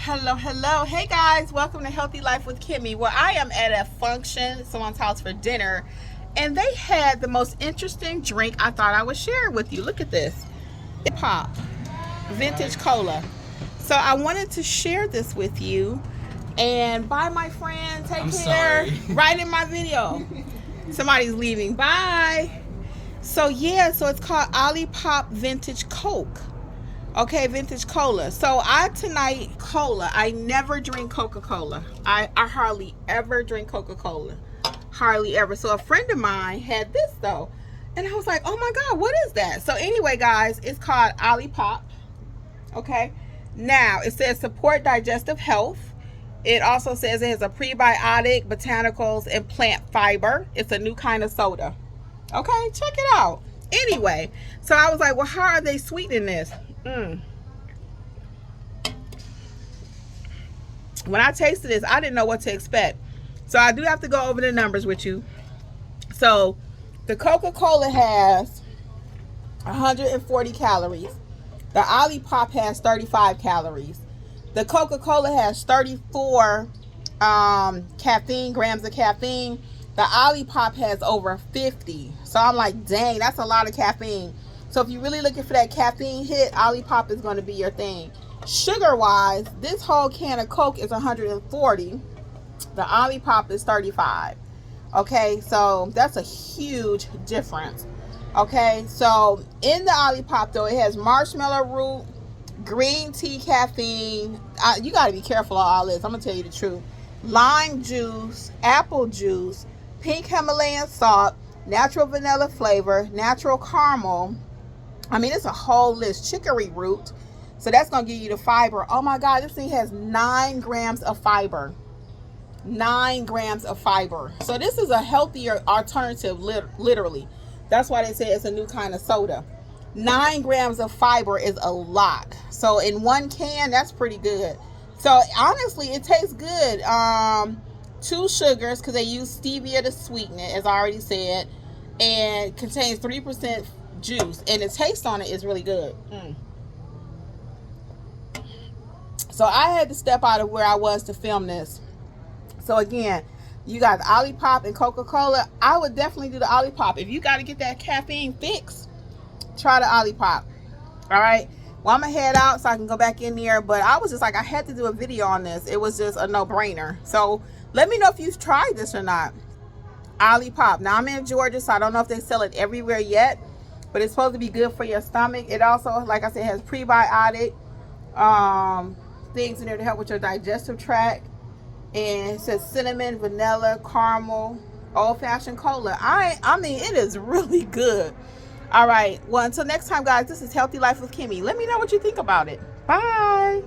Hello. Hey guys, welcome to Healthy Life with Kimmi. Well, I am at a function, someone's house for dinner, and they had the most interesting drink I thought I would share with you. Look at this. Olipop vintage cola. So I wanted to share this with you. And bye my friend, take care. Sorry. Right in my video. Somebody's leaving. Bye. So it's called Olipop Vintage Coke. Okay, vintage cola. So I never drink Coca-Cola. I hardly ever drink Coca-Cola. Hardly ever. So a friend of mine had this though. And I was like, oh my God, what is that? So anyway, guys, it's called Olipop. Okay. Now it says support digestive health. It also says it has a prebiotic, botanicals, and plant fiber. It's a new kind of soda. Okay, check it out. Anyway, so I was like, well, how are they sweetening this? When I tasted this, I didn't know what to expect. So I do have to go over the numbers with you. So the Coca-Cola has 140 calories. The Olipop has 35 calories. The Coca-Cola has 34 grams of caffeine. The Olipop has over 50. So I'm like, dang, that's a lot of caffeine. So if you're really looking for that caffeine hit, Olipop is going to be your thing. Sugar-wise, this whole can of Coke is 140. The Olipop is 35. Okay, so that's a huge difference. Okay, so in the Olipop, though, it has marshmallow root, green tea caffeine. You got to be careful of all this. I'm going to tell you the truth. Lime juice, apple juice, pink Himalayan salt, natural vanilla flavor, natural caramel. I mean, it's a whole list. Chicory root. So that's going to give you the fiber. Oh my God, this thing has 9 grams of fiber. 9 grams of fiber. So this is a healthier alternative, literally. That's why they say it's a new kind of soda. 9 grams of fiber is a lot. So in one can, that's pretty good. So honestly, it tastes good. 2 sugars, because they use stevia to sweeten it, as I already said. And contains 3% juice. And the taste on it is really good. So I had to step out of where I was to film this. So again, you got the Olipop and Coca-Cola. I would definitely do the Olipop. If you got to get that caffeine fix, try the Olipop. All right. Well, I'm going to head out so I can go back in there. But I was just like, I had to do a video on this. It was just a no-brainer. So let me know if you've tried this or not. Olipop. Now, I'm in Georgia, so I don't know if they sell it everywhere yet. But it's supposed to be good for your stomach. It also, like I said, has prebiotic things in there to help with your digestive tract. And it says cinnamon, vanilla, caramel, old-fashioned cola. I mean, it is really good. All right. Well, until next time, guys, this is Healthy Life with Kimmi. Let me know what you think about it. Bye.